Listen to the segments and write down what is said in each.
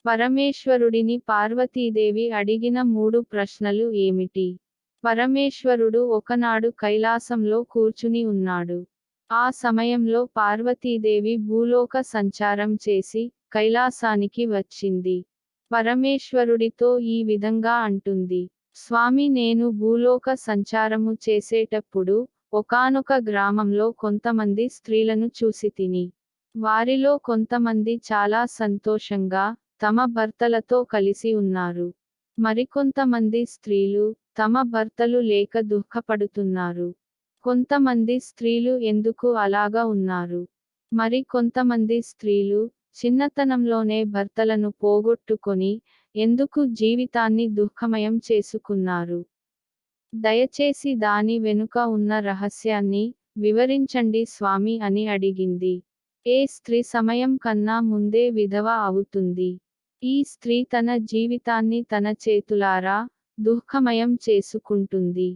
పరమేశ్వరుడిని పార్వతీదేవి అడిగిన 3 ప్రశ్నలు ఏమిటి? పరమేశ్వరుడు ఒకనాడు కైలాసంలో కూర్చుని ఉన్నాడు. ఆ సమయంలో పార్వతీదేవి భూలోక సంచారం చేసి, కైలాసానికి వచ్చింది. పరమేశ్వరుడితో ఈ విధంగా అంటుంది. స్వామి, నేను భూలోక సంచారము చేసేటప్పుడు, ఒకానొక గ్రామంలో కొంతమంది స్త్రీలను చూసితిని. వారిలో కొంతమంది చాలా సంతోషంగా, తమ భర్తలతో కలిసి ఉన్నారు. మరికొంతమంది స్త్రీలు, తమ భర్తలు లేక దుఃఖపడుతున్నారు. కొంతమంది స్త్రీలు ఎందుకు అలాగా ఉన్నారు? మరి కొంతమంది స్త్రీలు, చిన్నతనంలోనే భర్తలను పోగొట్టుకొని, ఎందుకు జీవితాన్ని దుఃఖమయం చేసుకున్నారు? దయచేసి దాని వెనుక ఉన్న రహస్యాన్ని వివరించండి స్వామి అని అడిగింది. ఏ స్త్రీ సమయం కన్నా ముందే విధవ అవుతుంది? ఈ స్త్రీ తన జీవితాన్ని తన చేతులారా దుఃఖమయం చేసుకుంటుంది.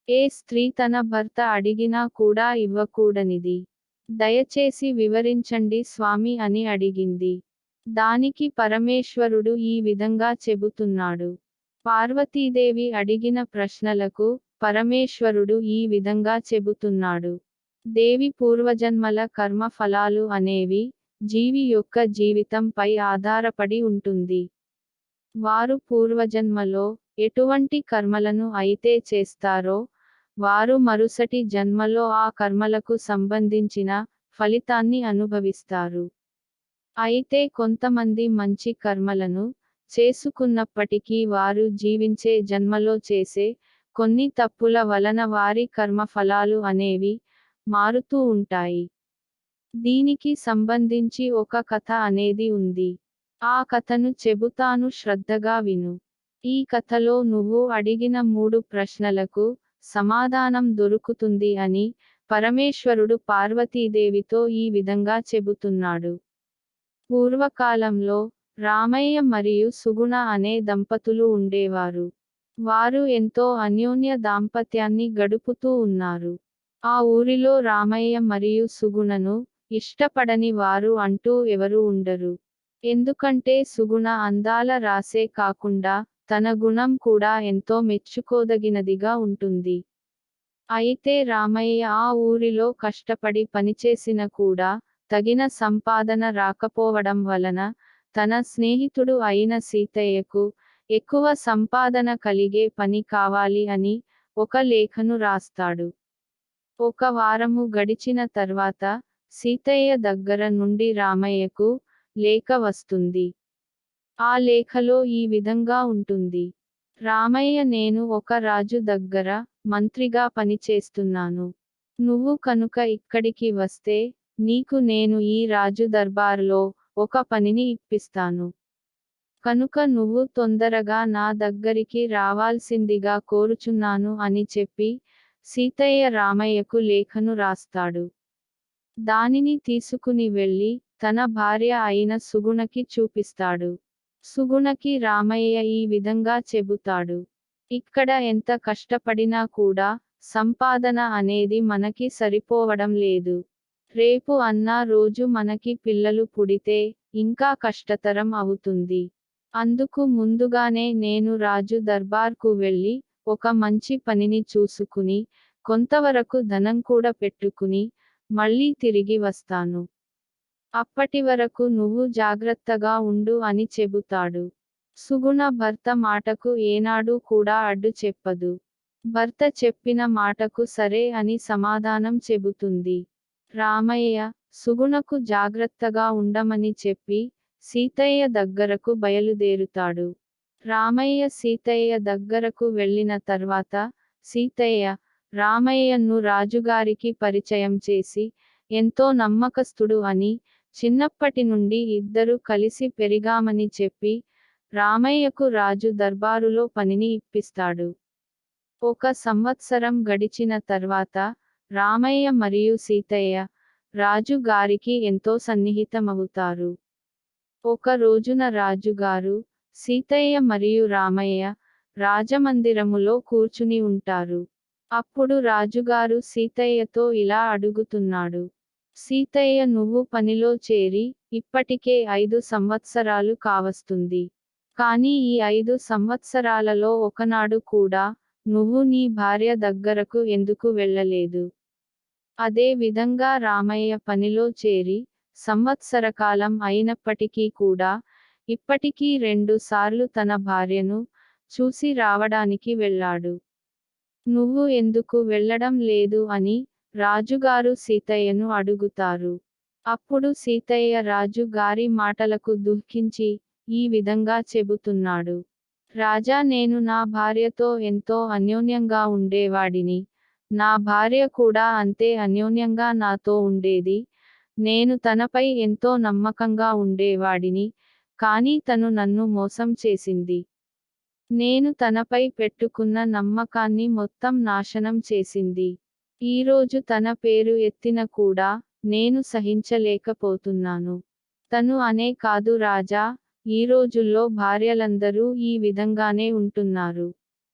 ఏ స్త్రీ తన భర్త అడిగినా కూడా ఇవ్వకూడనిది? దయచేసి వివరించండి స్వామి అని అడిగింది. దానికి పరమేశ్వరుడు ఈ విధంగా చెబుతున్నాడు. పార్వతీదేవి అడిగిన ప్రశ్నలకు పరమేశ్వరుడు ఈ విధంగా చెబుతున్నాడు. దేవి పూర్వజన్మల కర్మ ఫలాలు అనేవి జీవి యొక్క జీవితంపై ఆధారపడి ఉంటుంది. వారు పూర్వజన్మలో ఎటువంటి కర్మలను అయితే చేస్తారో, వారు మరుసటి జన్మలో ఆ కర్మలకు సంబంధించిన ఫలితాన్ని అనుభవిస్తారు. అయితే కొంతమంది మంచి కర్మలను చేసుకున్నప్పటికీ వారు జీవించే జన్మలో చేసే కొన్ని తప్పుల వలన వారి కర్మ ఫలాలు అనేవి మారుతూ ఉంటాయి. దీనికి సంబంధించి ఒక కథ అనేది ఉంది. ఆ కథను చెబుతాను, శ్రద్ధగా విను. ఈ కథలో నువ్వు అడిగిన 3 ప్రశ్నలకు సమాధానం దొరుకుతుంది అని పరమేశ్వరుడు పార్వతీదేవితో ఈ విధంగా చెబుతున్నాడు. పూర్వకాలంలో రామయ్య మరియు సుగుణ అనే దంపతులు ఉండేవారు. వారు ఎంతో అన్యోన్య దాంపత్యాన్ని గడుపుతూ ఉన్నారు. ఆ ఊరిలో రామయ్య మరియు సుగుణను ఇష్టపడని వారు అంటూ ఎవరు ఉండరు. ఎందుకంటే సుగుణ అందాల రాసే కాకుండా తన గుణం కూడా ఎంతో మెచ్చుకోదగినదిగా ఉంటుంది. అయితే రామయ్య ఆ ఊరిలో కష్టపడి పనిచేసిన కూడా తగిన సంపాదన రాకపోవడం వలన తన స్నేహితుడు అయిన సీతయ్యకు ఎక్కువ సంపాదన కలిగే పని కావాలి అని ఒక లేఖను రాస్తాడు. ఒక వారము గడిచిన తర్వాత సీతయ్య దగ్గర నుండి రామయ్యకు లేఖ వస్తుంది. ఆ లేఖలో ఈ విధంగా ఉంటుంది. రామయ్య, నేను ఒక రాజు దగ్గర మంత్రిగా పనిచేస్తున్నాను. నువ్వు కనుక ఇక్కడికి వస్తే నీకు నేను ఈ రాజు దర్బార్లో ఒక పనిని ఇప్పిస్తాను. కనుక నువ్వు తొందరగా నా దగ్గరికి రావాల్సిందిగా కోరుచున్నాను అని చెప్పి సీతయ్య రామయ్యకు లేఖను రాస్తాడు. దానిని తీసుకుని వెళ్ళి తన భార్య అయిన సుగుణకి చూపిస్తాడు. సుగుణకి రామయ్య ఈ విధంగా చెబుతాడు. ఇక్కడ ఎంత కష్టపడినా కూడా సంపాదన అనేది మనకి సరిపోవడం లేదు. రేపు అన్నా రోజు మనకి పిల్లలు పుడితే ఇంకా కష్టతరం అవుతుంది. అందుకు ముందుగానే నేను రాజు దర్బార్కు వెళ్ళి ఒక మంచి పనిని చూసుకుని కొంతవరకు ధనం కూడా పెట్టుకుని మళ్ళీ తిరిగి వస్తాను. అప్పటి వరకు నువ్వు జాగ్రత్తగా ఉండు అని చెబుతాడు. సుగుణ భర్త మాటకు ఏనాడు కూడా అడ్డు చెప్పదు. భర్త చెప్పిన మాటకు సరే అని సమాధానం చెబుతుంది. రామయ్య సుగుణకు జాగ్రత్తగా ఉండమని చెప్పి సీతయ్య దగ్గరకు బయలుదేరుతాడు. రామయ్య సీతయ్య దగ్గరకు వెళ్ళిన తర్వాత సీతయ్య రామయ్యను రాజుగారికి పరిచయం చేసి ఎంతో నమ్మకస్తుడు అని, చిన్నప్పటి నుండి ఇద్దరు కలిసి పెరిగామని చెప్పి రామయ్యకు రాజు దర్బారులో పనిని ఇప్పిస్తాడు. 1 సంవత్సరం గడిచిన తర్వాత రామయ్య మరియు సీతయ్య రాజు గారికి ఎంతో సన్నిహితమవుతారు. ఒక రోజున రాజుగారు, సీతయ్య మరియు రామయ్య రాజమందిరములో కూర్చుని ఉంటారు. అప్పుడు రాజుగారు సీతయ్యతో ఇలా అడుగుతున్నాడు. సీతయ్య నువ్వు పనిలో చేరి ఇప్పటికే 5 సంవత్సరాలు కావస్తుంది. కానీ ఈ 5 సంవత్సరాలలో ఒకనాడు కూడా నువ్వు నీ భార్య దగ్గరకు ఎందుకు వెళ్ళలేదు? అదే విధంగా రామయ్య పనిలో చేరి సంవత్సరకాలం అయినప్పటికీ కూడా ఇప్పటికీ 2 సార్లు తన భార్యను చూసి రావడానికి వెళ్ళాడు. నువ్వు ఎందుకు వెళ్ళడం లేదు అని రాజుగారు సీతయ్యను అడుగుతారు. అప్పుడు సీతయ్య రాజు గారి మాటలకు దుఃఖించి ఈ విధంగా చెబుతున్నాడు. రాజా, నేను నా భార్యతో ఎంతో అన్యోన్యంగా ఉండేవాడిని. నా భార్య కూడా అంతే అన్యోన్యంగా నాతో ఉండేది. నేను తనపై ఎంతో నమ్మకంగా ఉండేవాడిని. కానీ తను నన్ను మోసం చేసింది. నేను తనపై పెట్టుకున్న నమ్మకాన్ని మొత్తం నాశనం చేసింది. ఈరోజు తన పేరు ఎత్తిన కూడా నేను సహించలేకపోతున్నాను. తను అనే కాదు రాజా, ఈ రోజుల్లో భార్యలందరూ ఈ విధంగానే ఉంటున్నారు.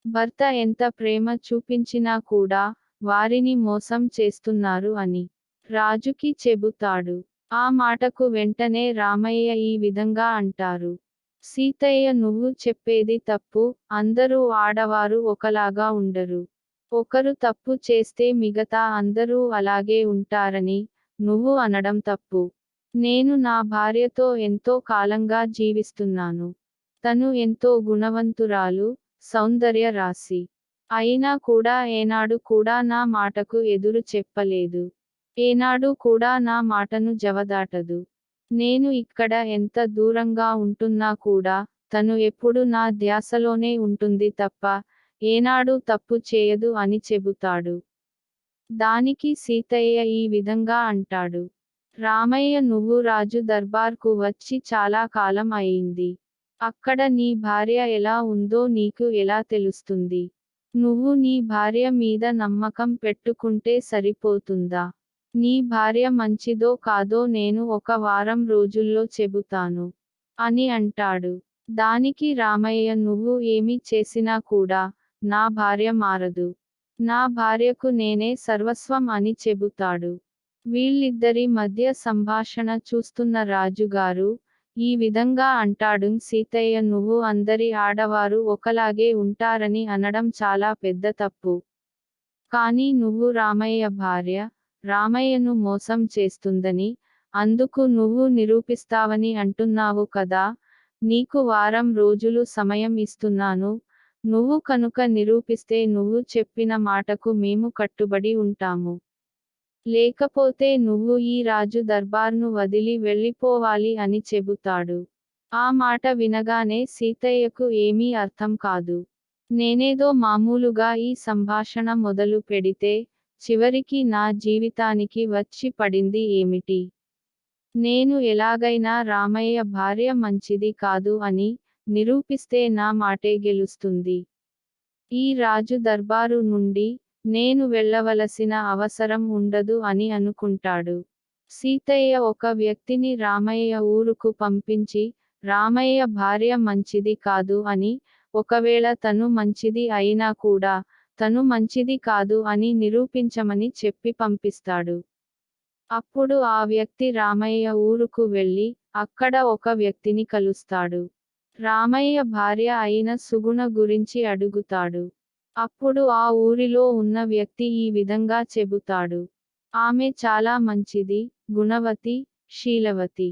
భర్త ఎంత ప్రేమ చూపించినా కూడా వారిని మోసం చేస్తున్నారు అని రాజుకి చెబుతాడు. ఆ మాటకు వెంటనే రామయ్య ఈ విధంగా అంటారు. సీతయ్య, నువ్వు చెప్పేది తప్పు. అందరూ ఆడవారు ఒకలాగా ఉండరు. ఒకరు తప్పు చేస్తే మిగతా అందరూ అలాగే ఉంటారని నువ్వు అనడం తప్పు. నేను నా భార్యతో ఎంతో కాలంగా జీవిస్తున్నాను. తను ఎంతో గుణవంతురాలు, సౌందర్య రాశి. అయినా కూడా ఏనాడు కూడా నా మాటకు ఎదురు చెప్పలేదు. ఏనాడు కూడా నా మాటను జవదాటదు. నేను ఇక్కడ ఎంత దూరంగా ఉంటున్నా కూడా తను ఎప్పుడు నా ధ్యాసలోనే ఉంటుంది తప్ప ఏనాడు తప్పు చేయదు అని చెబుతాడు. దానికి సీతయ్య ఈ విధంగా అంటాడు. రామయ్య, నువ్వు రాజు దర్బార్కు వచ్చి చాలా కాలం అయింది. అక్కడ నీ భార్య ఎలా ఉందో నీకు ఎలా తెలుస్తుంది? నువ్వు నీ భార్య మీద నమ్మకం పెట్టుకుంటే సరిపోతుందా? నీ భార్య మంచిదో కాదో నేను ఒక వారం రోజుల్లో చెబుతాను అని అంటాడు. దానికి రామయ్య, నువ్వు ఏమి చేసినా కూడా నా భార్య మారదు. నా భార్యకు నేనే సర్వస్వం అని చెబుతాడు. వీళ్ళిద్దరి మధ్య సంభాషణ చూస్తున్న రాజుగారు ఈ విధంగా అంటాడు. సీతయ్య, నువ్వు అందరి ఆడవారు ఒకలాగే ఉంటారని అనడం చాలా పెద్ద తప్పు. కానీ నువ్వు రామయ్య భార్య రామయ్యను మోసం చేస్తుందని అందుకు నువ్వు నిరూపిస్తావని అంటున్నావు కదా. నీకు వారం రోజులు సమయం ఇస్తున్నాను. నువ్వు కనుక నిరూపిస్తే నువ్వు చెప్పిన మాటకు మేము కట్టుబడి ఉంటాము. లేకపోతే నువ్వు ఈ రాజు దర్బార్ను వదిలి వెళ్ళిపోవాలి అని చెబుతాడు. ఆ మాట వినగానే సీతయ్యకు ఏమీ అర్థం కాదు. నేనేదో మామూలుగా ఈ సంభాషణ మొదలు పెడితే చివరికి నా జీవితానికి వచ్చి పడింది ఏమిటి? నేను ఎలాగైనా రామయ్య భార్య మంచిది కాదు అని నిరూపిస్తే నా మాటే గెలుస్తుంది. ఈ రాజు దర్బారు నుండి నేను వెళ్ళవలసిన అవసరం ఉండదు అని అనుకుంటాడు. సీతయ్య ఒక వ్యక్తిని రామయ్య ఊరుకు పంపించి రామయ్య భార్య మంచిది కాదు అని, ఒకవేళ తను మంచిది అయినా కూడా తను మంచిది కాదు అని నిరూపించమని చెప్పి పంపిస్తాడు. అప్పుడు ఆ వ్యక్తి రామయ్య ఊరుకు వెళ్ళి అక్కడ ఒక వ్యక్తిని కలుస్తాడు. రామయ్య భార్య అయిన సుగుణ గురించి అడుగుతాడు. అప్పుడు ఆ ఊరిలో ఉన్న వ్యక్తి ఈ విధంగా చెబుతాడు. ఆమె చాలా మంచిది, గుణవతి, శీలవతి.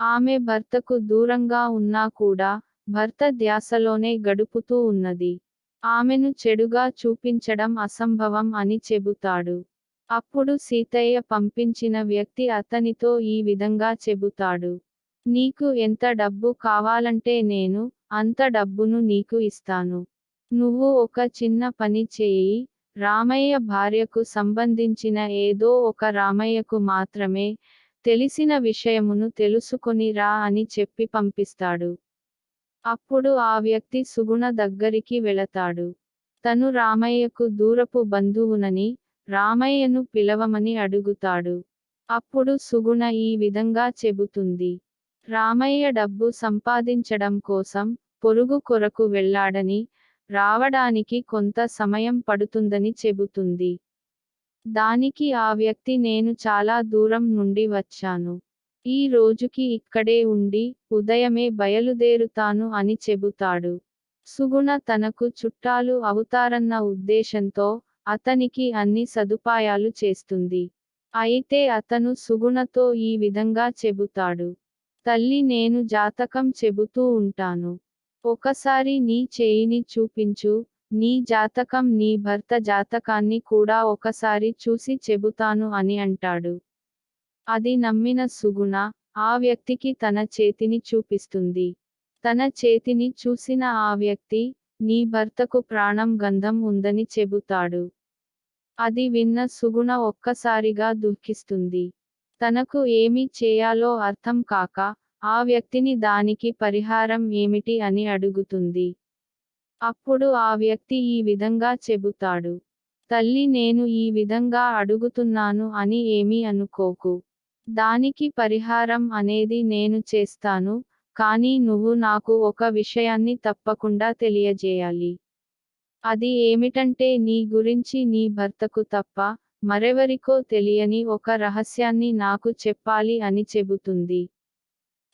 ఆమె భర్తకు దూరంగా ఉన్నా కూడా భర్త ధ్యాసలోనే గడుపుతూ ఉన్నది. ఆమెను చెడుగా చూపించడం అసంభవం అని చెబుతాడు. అప్పుడు సీతయ్య పంపించిన వ్యక్తి అతనితో ఈ విధంగా చెబుతాడు. నీకు ఎంత డబ్బు కావాలంటే నేను అంత డబ్బును నీకు ఇస్తాను. నువ్వు ఒక చిన్న పని చేయి. రామయ్య భార్యకు సంబంధించిన ఏదో ఒక రామయ్యకు మాత్రమే తెలిసిన విషయమును తెలుసుకొని రా అని చెప్పి పంపిస్తాడు. అప్పుడు ఆ వ్యక్తి సుగుణ దగ్గరికి వెళతాడు. తను రామయ్యకు దూరపు బంధువునని రామయ్యను పిలవమని అడుగుతాడు. అప్పుడు సుగుణ ఈ విధంగా చెబుతుంది. రామయ్య డబ్బు సంపాదించడం కోసం పొరుగు కొరకు వెళ్ళాడని, రావడానికి కొంత సమయం పడుతుందని చెబుతుంది. దానికి ఆ వ్యక్తి నేను చాలా దూరం నుండి వచ్చాను. ఈ రోజుకి ఇక్కడే ఉండి, ఉదయమే బయలుదేరుతాను అని చెబుతాడు. సుగుణ తనకు చుట్టాలు అవుతారన్న ఉద్దేశంతో, అతనికి అన్ని సదుపాయాలు చేస్తుంది. అయితే అతను సుగుణతో ఈ విధంగా చెబుతాడు. తల్లి నేను జాతకం చెబుతూ ఉంటాను. ఒకసారి నీ చేయిని చూపించు, నీ జాతకం నీ భర్త జాతకాన్ని కూడా ఒకసారి చూసి చెబుతాను అని అంటాడు. అది నమ్మిన సుగుణ, ఆ వ్యక్తికి తన చేతిని చూపిస్తుంది. తన చేతిని చూసిన ఆ వ్యక్తి, నీ భర్తకు ప్రాణం గంధం ఉందని చెబుతాడు. అది విన్న సుగుణ ఒక్కసారిగా దుఃఖిస్తుంది. తనకు ఏమి చేయాలో అర్థం కాక, ఆ వ్యక్తిని దానికి పరిహారం ఏమిటి అని అడుగుతుంది. అప్పుడు ఆ వ్యక్తి ఈ విధంగా చెబుతాడు. తల్లి నేను ఈ విధంగా అడుగుతున్నాను అని ఏమీ అనుకోకు. దానికి పరిహారం అనేది నేను చేస్తాను, కానీ నువ్వు నాకు ఒక విషయాన్ని తప్పకుండా తెలియజేయాలి. అది ఏమిటంటే నీ గురించి నీ భర్తకు తప్ప, మరెవరికో తెలియని ఒక రహస్యాన్ని నాకు చెప్పాలి అని చెబుతుంది.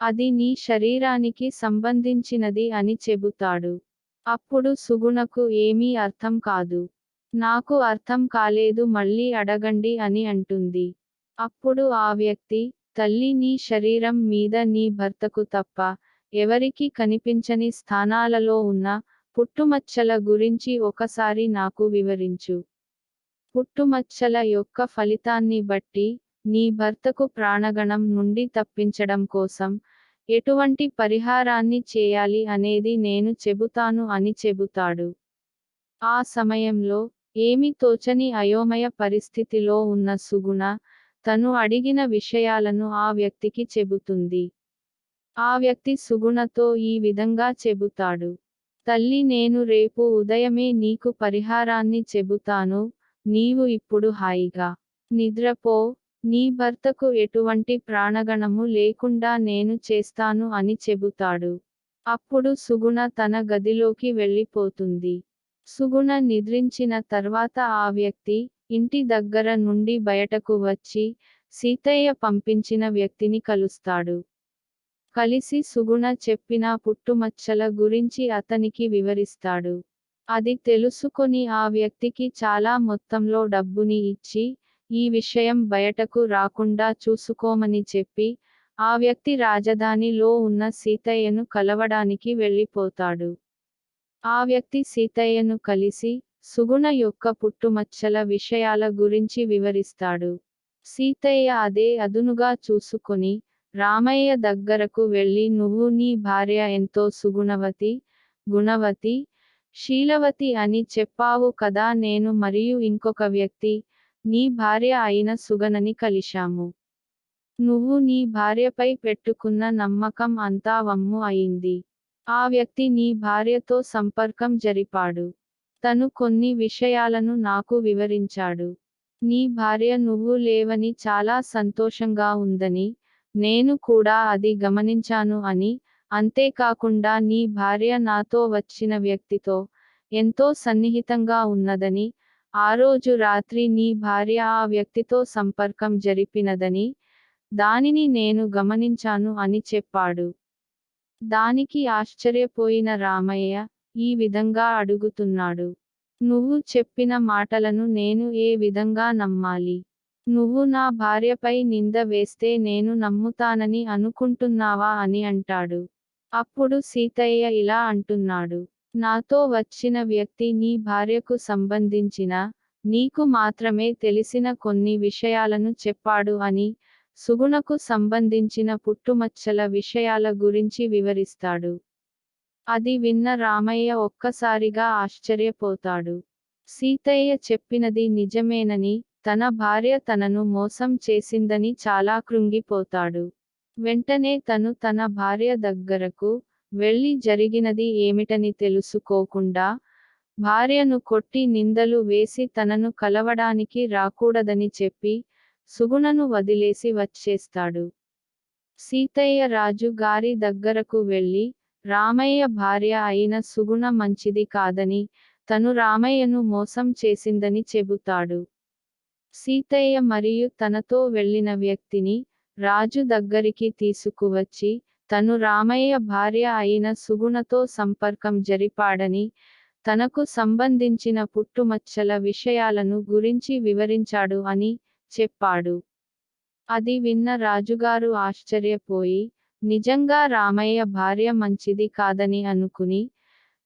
అది నీ శరీరానికి సంబంధించినది అని చెబుతాడు. అప్పుడు సుగుణకు ఏమీ అర్థం కాదు. నాకు అర్థం కాలేదు మళ్ళీ అడగండి అని అంటుంది. అప్పుడు ఆ వ్యక్తి, తల్లి నీ శరీరం మీద నీ భర్తకు తప్ప, ఎవరికీ కనిపించని స్థానాలలో ఉన్న పుట్టుమచ్చల గురించి ఒకసారి నాకు వివరించు. పుట్టుమచ్చల యొక్క ఫలితాన్ని బట్టి, నీ భర్తకు ప్రాణగణం నుండి తప్పించడం కోసం, ఎటువంటి పరిహారాన్ని చేయాలి అనేది నేను చెబుతాను అని చెబుతాడు. ఆ సమయంలో, ఏమీ తోచని అయోమయ పరిస్థితిలో ఉన్న సుగుణ, తను అడిగిన విషయాలను ఆ వ్యక్తికి చెబుతుంది. ఆ వ్యక్తి సుగుణతో ఈ విధంగా చెబుతాడు. తల్లి నేను రేపు ఉదయమే నీకు పరిహారాన్ని చెబుతాను, నీవు ఇప్పుడు హాయిగా నిద్రపో, నీ భర్తకు ఎటువంటి ప్రాణగణము లేకుండా నేను చేస్తాను అని చెబుతాడు. అప్పుడు సుగుణ తన గదిలోకి వెళ్ళిపోతుంది. సుగుణ నిద్రించిన తర్వాత ఆ వ్యక్తి, ఇంటి దగ్గర నుండి బయటకు వచ్చి, సీతయ్య పంపించిన వ్యక్తిని కలుస్తాడు. కలిసి సుగుణ చెప్పిన పుట్టుమచ్చల గురించి అతనికి వివరిస్తాడు. అది తెలుసుకొని ఆ వ్యక్తికి చాలా మొత్తంలో డబ్బుని ఇచ్చి, ఈ విషయం బయటకు రాకుండా చూసుకోమని చెప్పి, ఆ వ్యక్తి రాజధానిలో ఉన్న సీతయ్యను కలవడానికి వెళ్ళిపోతాడు. ఆ వ్యక్తి సీతయ్యను కలిసి, సుగుణ యొక్క పుట్టుమచ్చల విషయాల గురించి వివరిస్తాడు. సీతయ్య అదే అదునుగా చూసుకొని, రామయ్య దగ్గరకు వెళ్ళి నువ్వు నీ భార్య ఎంతో సుగుణవతి, గుణవతి, శీలవతి అని చెప్పావు కదా నేను మరియు ఇంకొక వ్యక్తి, నీ భార్య అయిన సుగనని కలిశాము. నువ్వు నీ భార్యపై పెట్టుకున్న నమ్మకం అంతా వమ్ము అయింది. ఆ వ్యక్తి నీ భార్యతో సంపర్కం జరిపాడు. తను కొన్ని విషయాలను నాకు వివరించాడు. నీ భార్య నువ్వు లేవని చాలా సంతోషంగా ఉందని, నేను కూడా అది గమనించాను అని, అంతేకాకుండా నీ భార్య నాతో వచ్చిన వ్యక్తితో ఎంతో సన్నిహితంగా ఉన్నదని, ఆ రోజు రాత్రి నీ భార్య ఆ వ్యక్తితో సంపర్కం జరిపినదని, దానిని నేను గమనించాను అని చెప్పాడు. దానికి ఆశ్చర్యపోయిన రామయ్య, ఈ విధంగా అడుగుతున్నాడు. నువ్వు చెప్పిన మాటలను నేను ఏ విధంగా నమ్మాలి? నువ్వు నా భార్యపై నింద వేస్తే నేను నమ్ముతానని అనుకుంటున్నావా అని అంటాడు. అప్పుడు సీతయ్య ఇలా అంటున్నాడు. నాతో వచ్చిన వ్యక్తి నీ భార్యకు సంబంధించిన, నీకు మాత్రమే తెలిసిన కొన్ని విషయాలను చెప్పాడు అని, సుగుణకు సంబంధించిన పుట్టుమచ్చల విషయాల గురించి వివరిస్తాడు. అది విన్న రామయ్య ఒక్కసారిగా ఆశ్చర్యపోతాడు. సీతయ్య చెప్పినది నిజమేనని, తన భార్య తనను మోసం చేసిందని చాలా కృంగిపోతాడు. వెంటనే తను తన భార్య దగ్గరకు వెళ్ళి జరిగినది ఏమిటని తెలుసుకోకుండా, భార్యను కొట్టి నిందలు వేసి తనను కలవడానికి రాకూడదని చెప్పి, సుగుణను వదిలేసి వచ్చేస్తాడు. సీతయ్య రాజు గారి దగ్గరకు వెళ్ళి, రామయ్య భార్య అయిన సుగుణ మంచిది కాదని, తను రామయ్యను మోసం చేసిందని చెబుతాడు. సీతయ్య మరియు తనతో వెళ్ళిన వ్యక్తిని రాజు దగ్గరికి తీసుకువచ్చి తను రామయ్య భార్య అయిన సుగుణతో సంపర్కం జరిపాడని తనకు సంబంధించిన పుట్టుమచ్చల విషయాలను గురించి వివరించాడు అని చెప్పాడు. అది విన్న రాజుగారు ఆశ్చర్యపోయి నిజంగా రామయ్య భార్య మంచిది కాదని అనుకుని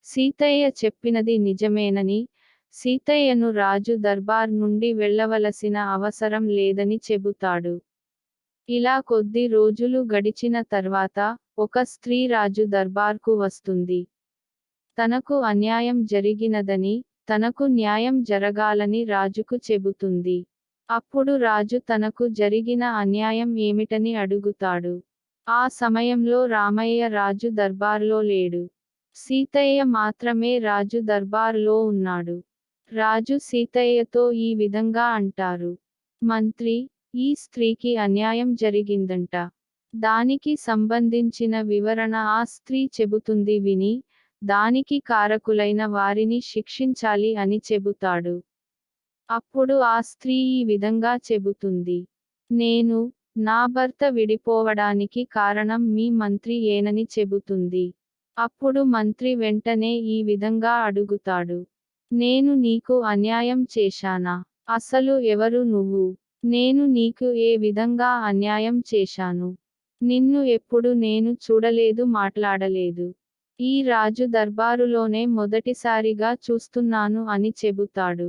సీతయ్య చెప్పినది నిజమేనని సీతయ్యను రాజు దర్బార్ నుండి వెళ్ళవలసిన అవసరం లేదని చెబుతాడు. ఇలా కొద్ది రోజులు గడిచిన తర్వాత ఒక స్త్రీ రాజు దర్బార్కు వస్తుంది. తనకు అన్యాయం జరిగినదని తనకు న్యాయం జరగాలని రాజుకు చెబుతుంది. అప్పుడు రాజు తనకు జరిగిన అన్యాయం ఏమిటని అడుగుతాడు. ఆ సమయంలో రామయ్య రాజు దర్బార్లో లేడు. సీతయ్య మాత్రమే రాజు దర్బార్లో ఉన్నాడు. రాజు సీతయ్యతో ఈ విధంగా అంటారు. మంత్రి, ఈ స్త్రీకి అన్యాయం జరిగిందంట. దానికి సంబంధించిన వివరణ ఆ స్త్రీ చెబుతుంది విని దానికి కారకులైన వారిని శిక్షించాలి అని చెబుతాడు. అప్పుడు ఆ స్త్రీ ఈ విధంగా చెబుతుంది. నేను నా భర్త విడిపోవడానికి కారణం మీ మంత్రి ఏనని చెబుతుంది. అప్పుడు మంత్రి వెంటనే ఈ విధంగా అడుగుతాడు. నేను నీకు అన్యాయం చేశానా? అసలు ఎవరు నువ్వు? నేను నీకు ఏ విధంగా అన్యాయం చేశాను? నిన్ను ఎప్పుడు నేను చూడలేదు, మాట్లాడలేదు. ఈ రాజు దర్బారులోనే మొదటిసారిగా చూస్తున్నాను అని చెబుతాడు.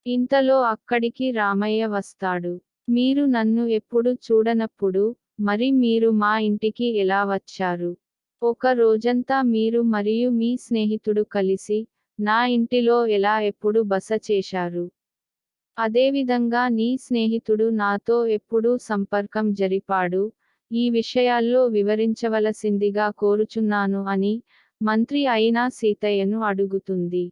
ఇంతలో అక్కడికి రామయ్య వస్తాడు. మీరు నన్ను ఎప్పుడు చూడనప్పుడు మరి మీరు మా ఇంటికి ఎలా వచ్చారు? ఒక రోజంతా మీరు మరియు మీ స్నేహితుడు కలిసి నా ఇంటిలో ఎలా ఎప్పుడు బస చేశారు? అదేవిధంగా నీ స్నేహితుడు నాతో ఎప్పుడూ సంపర్కం జరిపాడు? ఈ విషయాల్లో వివరించవలసిందిగా కోరుచున్నాను అని మంత్రి అయిన సీతయ్యను అడుగుతుంది.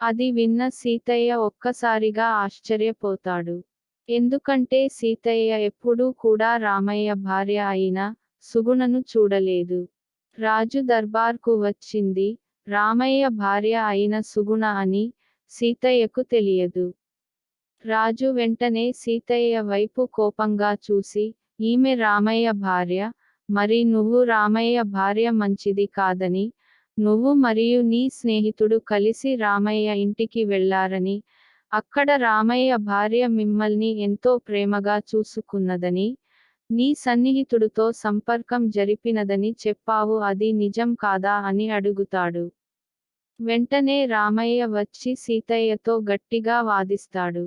అది విన్న సీతయ్య ఒక్కసారిగా ఆశ్చర్యపోతాడు. ఎందుకంటే సీతయ్య ఎప్పుడూ కూడా రామయ్య భార్య అయిన సుగుణను చూడలేదు. రాజు దర్బార్కు వచ్చింది రామయ్య భార్య అయిన సుగుణ అని సీతయ్యకు తెలియదు. రాజు వెంటనే సీతయ్య వైపు కోపంగా చూసి, ఈమె రామయ్య భార్య, మరి నువ్వు రామయ్య భార్య మంచిది కాదని నువ్వు మరియు నీ స్నేహితుడు కలిసి రామయ్య ఇంటికి వెళ్లారని, అక్కడ రామయ్య భార్య మిమ్మల్ని ఎంతో ప్రేమగా చూసుకున్నదని, నీ సన్నిహితుడితో సంపర్కం జరిపినదని చెప్పావు, అది నిజం కాదా అని అడుగుతాడు. వెంటనే రామయ్య వచ్చి సీతయ్యతో గట్టిగా వాదిస్తాడు.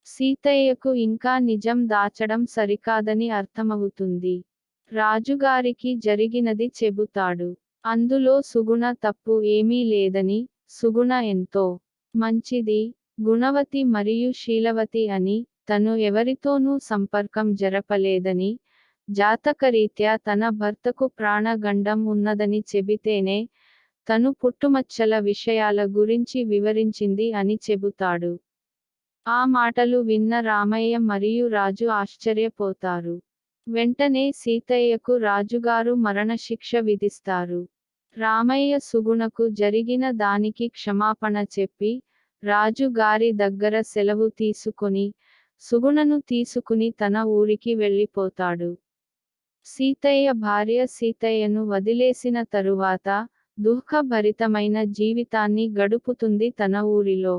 సీతయ్యకు ఇంకా నిజం దాచడం సరికాదని అర్థమవుతుంది. రాజుగారికి జరిగినది చెబుతాడు. అందులో సుగుణ తప్పు ఏమీ లేదని, సుగుణ ఎంతో మంచిది, గుణవతి మరియు శీలవతి అని, తను ఎవరితోనూ సంపర్కం జరపలేదని, జాతకరీత్యా తన భర్తకు ప్రాణగండం ఉన్నదని చెబితేనే తను పుట్టుమచ్చల విషయాల గురించి వివరించింది అని చెబుతాడు. ఆ మాటలు విన్న రామయ్య మరియు రాజు ఆశ్చర్యపోతారు. వెంటనే సీతయ్యకు రాజుగారు మరణశిక్ష విధిస్తారు. రామయ్య సుగుణకు జరిగిన దానికి క్షమాపణ చెప్పి రాజు గారి దగ్గర సెలవు తీసుకొని సుగుణను తీసుకుని తన ఊరికి వెళ్ళిపోతాడు. సీతయ్య భార్య సీతయ్యను వదిలేసిన తరువాత దుఃఖభరితమైన జీవితాన్ని గడుపుతుంది తన ఊరిలో.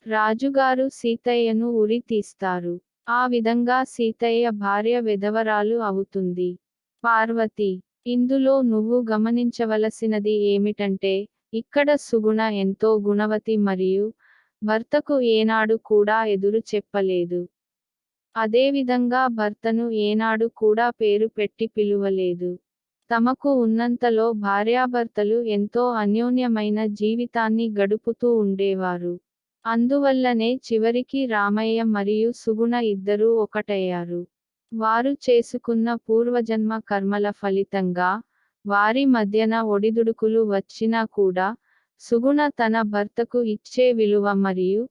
రాజుగారు సీతయ్యను ఉరి తీస్తారు. ఆ విధంగా సీతయ్య భార్య విధవరాలు అవుతుంది. పార్వతి, ఇందులో నువ్వు గమనించవలసినది ఏమిటంటే, ఇక్కడ సుగుణ ఎంతో గుణవతి మరియు భర్తకు ఏనాడు కూడా ఎదురు చెప్పలేదు. అదేవిధంగా భర్తను ఏనాడు కూడా పేరు పెట్టి పిలువలేదు. తమకు ఉన్నంతలో భార్యాభర్తలు ఎంతో అన్యోన్యమైన జీవితాన్ని గడుపుతూ ఉండేవారు. అందువల్లనే చివరికి రామయ్య మరియు సుగుణ ఇద్దరూ ఒకటయ్యారు. వారు చేసుకున్న పూర్వజన్మ కర్మల ఫలితంగా వారి మధ్యన ఒడిదుడుకులు వచ్చినా కూడా సుగుణ తన భర్తకు ఇచ్చే విలువ మరియు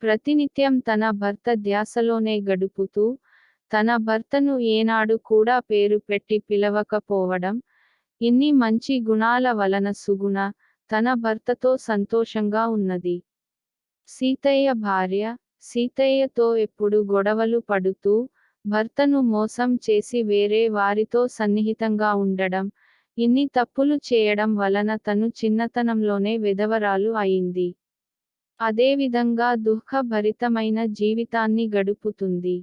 ప్రతినిత్యం తన భర్త ధ్యాసలోనే గడుపుతూ తన భర్తను ఏనాడు కూడా పేరు పెట్టి పిలవకపోవడం, ఇన్ని మంచి గుణాల వలన సుగుణ తన భర్తతో సంతోషంగా ఉన్నది. సీతయ్య భార్య సీతయ్యతో ఎప్పుడు గొడవలు పడుతూ, భర్తను మోసం చేసి వేరే వారితో సన్నిహితంగా ఉండడం, ఇన్ని తప్పులు చేయడం వలన తను చిన్నతనంలోనే విధవరాలు అయింది. అదేవిధంగా దుఃఖభరితమైన జీవితాన్ని గడుపుతుంది.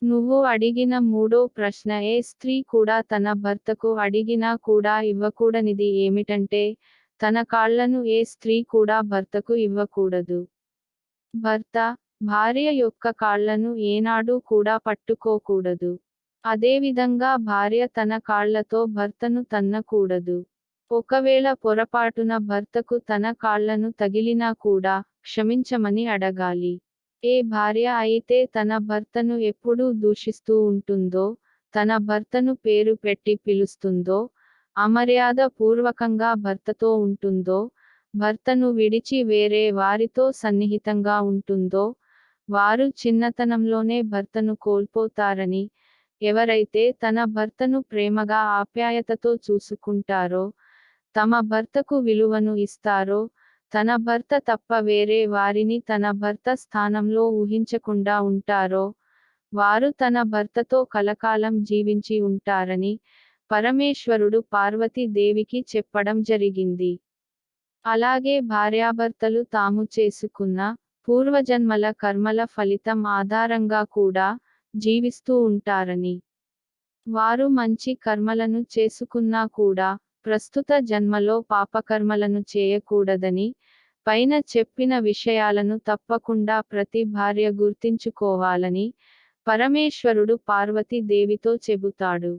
నువ్వు అడిగిన మూడో ప్రశ్న, ఏ స్త్రీ కూడా తన భర్తకు అడిగినా కూడా ఇవ్వకూడనిది ఏమిటంటే, తన కాళ్లను ఏ స్త్రీ కూడా భర్తకు ఇవ్వకూడదు. భర్త, భార్య యొక్క కాళ్లను ఏనాడూ కూడా పట్టుకోకూడదు. అదేవిధంగా భార్య తన కాళ్లతో భర్తను తన్నకూడదు. ఒకవేళ పొరపాటున భర్తకు తన కాళ్లను తగిలినా కూడా, క్షమించమని అడగాలి. ఏ భార్య అయితే తన భర్తను ఎప్పుడూ దూషిస్తూ ఉంటుందో, తన భర్తను పేరు పెట్టి పిలుస్తుందో, అమర్యాద పూర్వకంగా భర్తతో ఉంటుందో, భర్తను విడిచి వేరే వారితో సన్నిహితంగా ఉంటుందో, వారు చిన్నతనంలోనే భర్తను కోల్పోతారని, ఎవరైతే తన భర్తను ప్రేమగా ఆప్యాయతతో చూసుకుంటారో, తమ భర్తకు విలువను ఇస్తారో, తన భర్త తప్ప వేరే వారిని తన భర్త స్థానంలో ఊహించకుండా ఉంటారో, వారు తన భర్తతో కలకాలం జీవించి ఉంటారని పరమేశ్వరుడు పార్వతీ దేవికి చెప్పడం జరిగింది. అలాగే భార్యాభర్తలు తాము చేసుకున్న పూర్వజన్మల కర్మల ఫలితం ఆధారంగా కూడా జీవిస్తూ ఉంటారని, వారు మంచి కర్మలను చేసుకున్నా కూడా ప్రస్తుత జన్మలో పాపకర్మలను చేయకూడదని, పైన చెప్పిన విషయాలను తప్పకుండా ప్రతి భార్య గుర్తించుకోవాలని పరమేశ్వరుడు పార్వతీ దేవితో చెబుతాడు.